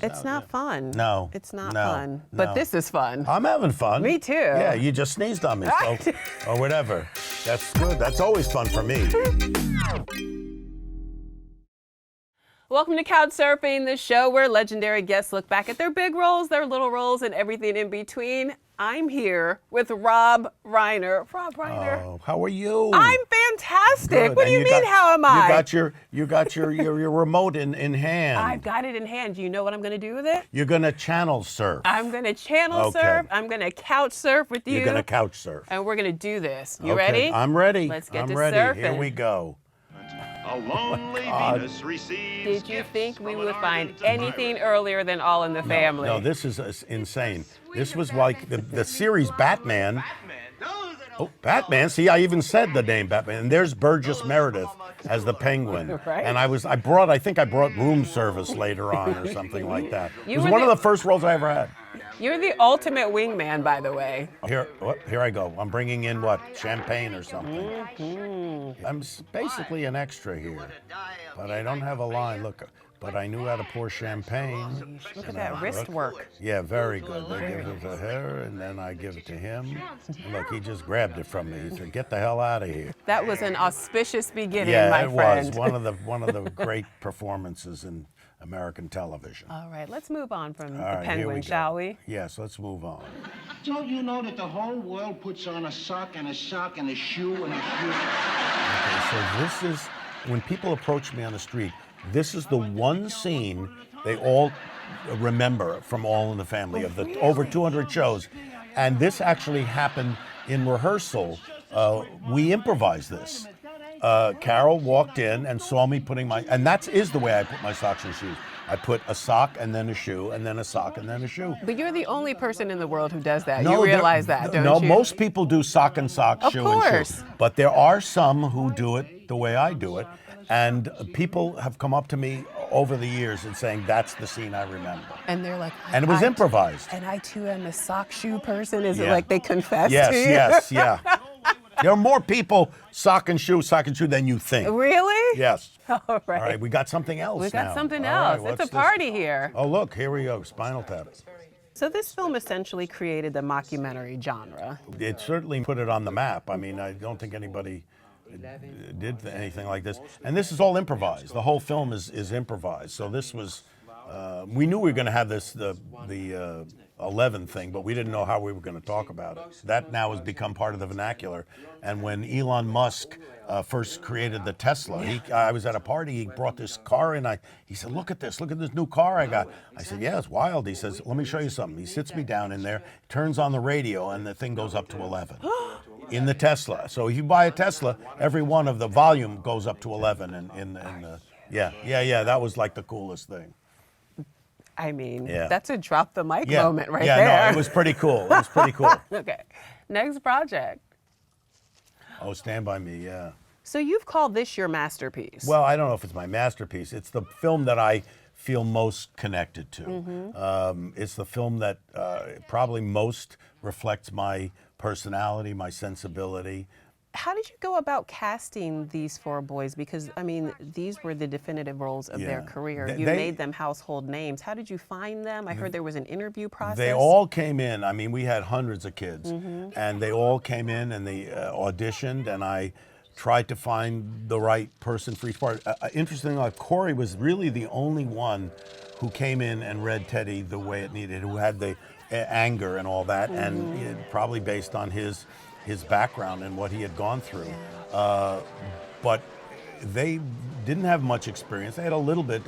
It's not fun. No. It's not no, fun. no. But this is fun. I'm having fun. Me too. Yeah, you just sneezed on me, so, or whatever. That's good. That's always fun for me. Welcome to Couch Surfing, the show where legendary guests look back at their big roles, their little roles, and everything in between. I'm here with Rob Reiner. Rob Reiner. Oh, how are you? I'm fantastic. Good. What do you mean, how am I? You got your remote in hand. I've got it in hand. Do you know what I'm going to do with it? You're going to channel surf. I'm going to channel surf. I'm going to couch surf with you. You're going to couch surf. And we're going to do this. You okay. ready? I'm ready. Let's get to ready. surfing. Here we go. A lonely Venus receives. Did you think we would find anything earlier than All in the Family? No, this is insane. This was like the series Batman. Oh, Batman. See, I even said the name Batman. And there's Burgess Meredith as the Penguin. Right. And I think I brought room service later on or something like that. It was were one of the first roles I ever had. You're the ultimate wingman, by the way. Here I go. I'm bringing in what? Champagne or something. Mm-hmm. I'm basically an extra here, but I don't have a line. Look, but I knew how to pour champagne. Look at that wrist work. Yeah, very good. I give it to her, and then I give it to him. And look, he just grabbed it from me. He said, "Get the hell out of here." That was an auspicious beginning, yeah, my friend. It was one of the great performances in American television. All right, let's move on from the Here Penguin, we shall we? Yes, let's move on. Don't you know that the whole world puts on a sock and a sock and a shoe and a shoe? Okay, so this is, when people approach me on the street, this is the one scene they all remember from All in the Family, of the over 200 shows. And this actually happened in rehearsal. We improvised this. Carol walked in and saw me putting and that is the way I put my socks and shoes. I put a sock and then a shoe and then a sock and then a shoe. But you're the only person in the world who does that. You realize that, don't you? No, most people do sock and sock, shoe and shoe. But there are some who do it the way I do it. And people have come up to me over the years and saying, that's the scene I remember. And they're like, and it was improvised. And I too am a sock shoe person. Is it like they confess to you? Yes, yeah. There are more people sock and shoe than you think. Really? Yes. All right. All right, we got something else. We got now. something All else. right, It's a party here. Oh, look, here we go. Spinal Tap. So this film essentially created the mockumentary genre. It certainly put it on the map. I mean, I don't think anybody did anything like this. And this is all improvised. The whole film is improvised. So this was, we knew we were going to have the 11 thing, but we didn't know how we were going to talk about it. That now has become part of the vernacular. And when Elon Musk first created the Tesla, I was at a party, he brought this car in, he said, look at this new car I got. I said, yeah, it's wild. He says, let me show you something. He sits me down in there, turns on the radio, and the thing goes up to 11. In the Tesla. So if you buy a Tesla, every one of the volume goes up to 11. Yeah, that was like the coolest thing. I mean, that's a drop the mic moment right there. Yeah, no, it was pretty cool. It was pretty cool. Okay, next project. Oh, Stand By Me, yeah. So you've called this your masterpiece. Well, I don't know if it's my masterpiece. It's the film that I feel most connected to. Mm-hmm. It's the film that probably most reflects my personality, my sensibility. How did you go about casting these four boys? Because, I mean, these were the definitive roles of their career. You made them household names. How did you find them? I heard there was an interview process. They all came in. I mean, we had hundreds of kids. And they all came in and they auditioned, and I tried to find the right person for each part. Interestingly, Corey was really the only one who came in and read Teddy the way it needed, who had the anger and all that, and probably based on his background and what he had gone through. But they didn't have much experience. They had a little bit,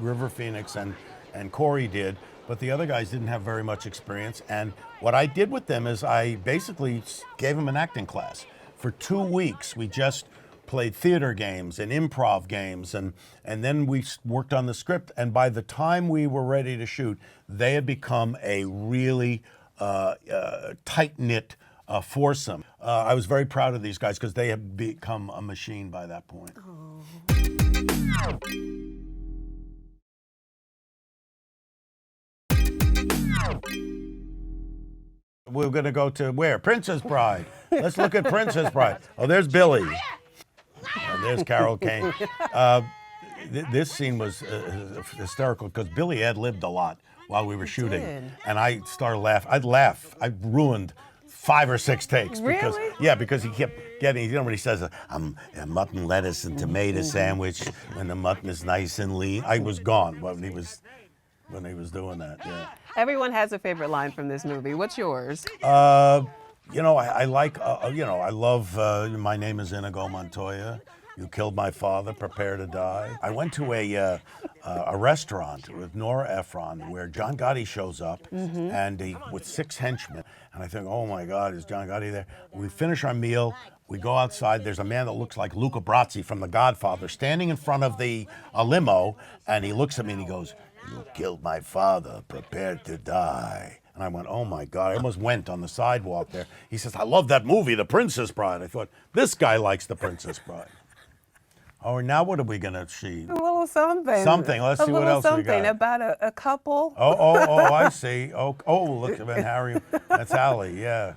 River Phoenix and Corey did, but the other guys didn't have very much experience. And what I did with them is I basically gave them an acting class. For 2 weeks, we just played theater games and improv games, and then we worked on the script. And by the time we were ready to shoot, they had become a really tight-knit foursome. I was very proud of these guys because they had become a machine by that point. We're going to go to where? Princess Bride. Let's look at Princess Bride. Oh, there's Billy. There's Carol Kane. this scene was hysterical because Billy ad-libbed a lot while we were shooting, did. and I started laughing. I'd laugh. I ruined 5 or 6 takes because because he kept getting. You know when he says, "I'm a mutton, lettuce, and tomato sandwich when the mutton is nice and lean." I was gone when he was doing that. Yeah. Everyone has a favorite line from this movie. What's yours? You know, I like, you know, I love, my name is Inigo Montoya. You killed my father, prepare to die. I went to a restaurant with Nora Ephron where John Gotti shows up and with 6 henchmen. And I think, oh my God, is John Gotti there? We finish our meal. We go outside. There's a man that looks like Luca Brasi from The Godfather standing in front of a limo. And he looks at me and he goes, "You killed my father, prepare to die." And I went, oh my God, I almost went on the sidewalk there. He says, "I love that movie, The Princess Bride." I thought, this guy likes The Princess Bride. Oh, now what are we going to see? A little something. Something. Let's see what else we got. A little something about a couple. Oh, I see. Oh, look at Harry. That's Allie, yeah.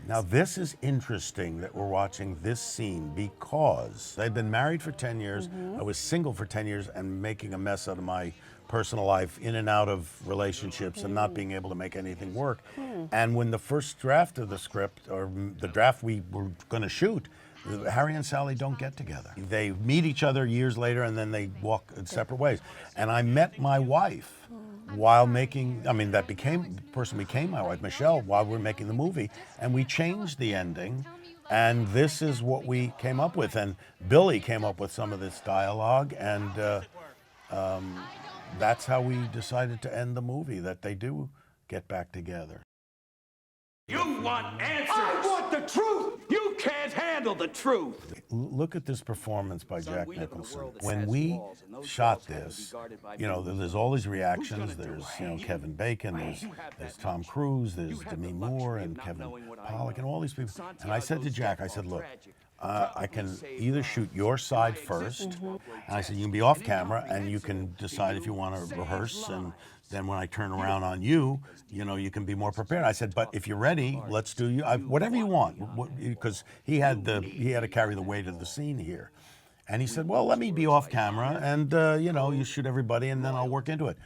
Now, this is interesting that we're watching this scene because I'd been married for 10 years. I was single for 10 years and making a mess out of my personal life, in and out of relationships and not being able to make anything work. And when the first draft of the script, or the draft we were going to shoot, Harry and Sally don't get together. They meet each other years later and then they walk in separate ways. And I met my wife while making, that person became my wife, Michelle, while we were making the movie. And we changed the ending. And this is what we came up with. And Billy came up with some of this dialogue. And that's how we decided to end the movie, that they do get back together. You want answers! I want the truth! You can't handle the truth! Look at this performance by Jack Nicholson. When we shot this, you know, there's all these reactions. There's, you know, Kevin Bacon, there's Tom Cruise, there's Demi Moore and Kevin Pollak and all these people. And I said to Jack, I said, look, I can either shoot your side first, and I said, you can be off camera and you can decide if you want to rehearse, and then when I turn around on you, you know, you can be more prepared. I said, but if you're ready, let's do whatever you want, because he had to carry the weight of the scene here. And he said, well, let me be off camera, and you know, you shoot everybody, and then I'll work into it.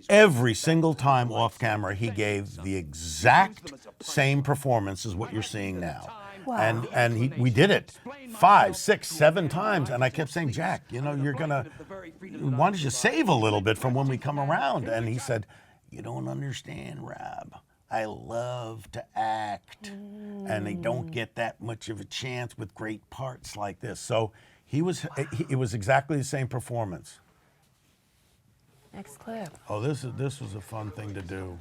Every single time off camera, he gave the exact same performance as what you're seeing now. Wow. And we did it 5, 6, 7 times. And I kept saying, Jack, you know, why don't you save a little bit from when we come around? And he said, you don't understand, Rob. I love to act. And they don't get that much of a chance with great parts like this. So it was exactly the same performance. Next clip. Oh, this was a fun thing to do.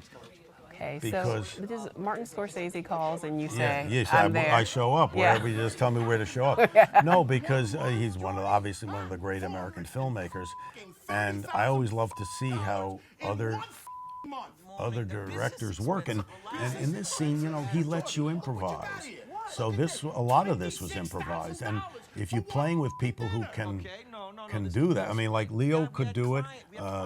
Okay, because so this is Martin Scorsese calls and you say, yes, I'm there. I show up. Wherever you just tell me where to show up. No, because he's obviously one of the great American filmmakers, and I always love to see how other directors work. And in this scene, you know, he lets you improvise. So a lot of this was improvised, and if you're playing with people who can do that, I mean, like Leo could do it.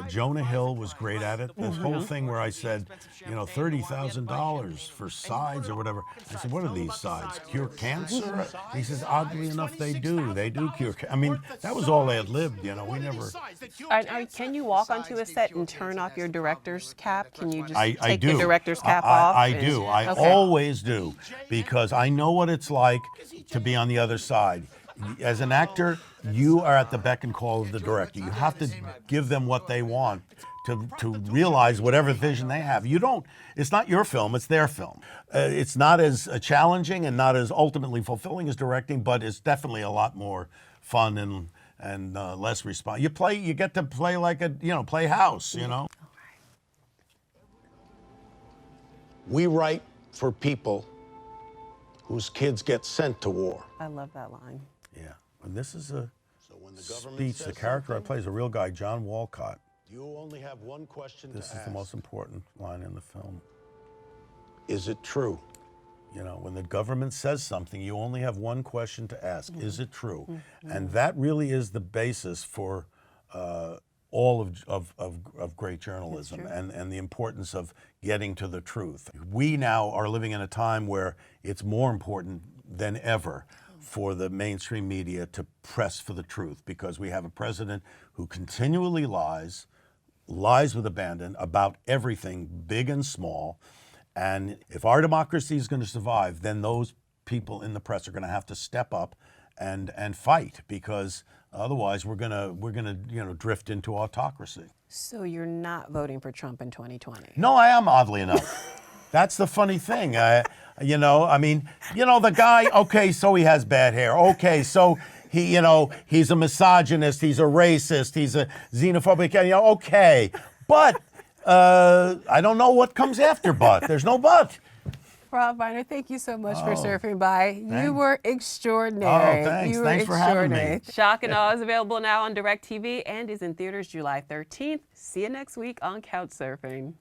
Jonah Hill was great at it. This whole thing where I said, you know, $30,000 for sides or whatever. I said, what are these sides? Cure cancer? He says, oddly enough, they do cure cancer. I mean, that was all ad-libbed, you know. We never. Can you walk onto a set and turn off your director's cap? Can you just take do. the director's cap off? I do. I always do, because I know what it's like to be on the other side. As an actor, you are at the beck and call of the director. You have to give them what they want to realize whatever vision they have. It's not your film, it's their film. It's not as challenging and not as ultimately fulfilling as directing, but it's definitely a lot more fun and less responsive. You get to play like play house, you know? We write for people whose kids get sent to war. I love that line. Yeah, and this is a speech. The character I play is a real guy, John Walcott. You only have one question This is the most important line in the film. Is it true? You know, when the government says something, you only have one question to ask. Is it true? And that really is the basis for all of great journalism and the importance of getting to the truth. We now are living in a time where it's more important than ever for the mainstream media to press for the truth, because we have a president who continually lies with abandon about everything, big and small. And if our democracy is going to survive, then those people in the press are going to have to step up and fight, because otherwise we're gonna drift into autocracy. So you're not voting for Trump in 2020? No, I am, oddly enough. That's the funny thing. The guy, okay, so he has bad hair. Okay, so he's a misogynist, he's a racist, he's a xenophobic, okay. But I don't know what comes after but. There's no but. Rob Reiner, thank you so much for surfing by. Thanks. You were extraordinary. Oh, thanks. You were Thanks for having me. Shock and Awe is available now on DirecTV and is in theaters July 13th. See you next week on Couch Surfing.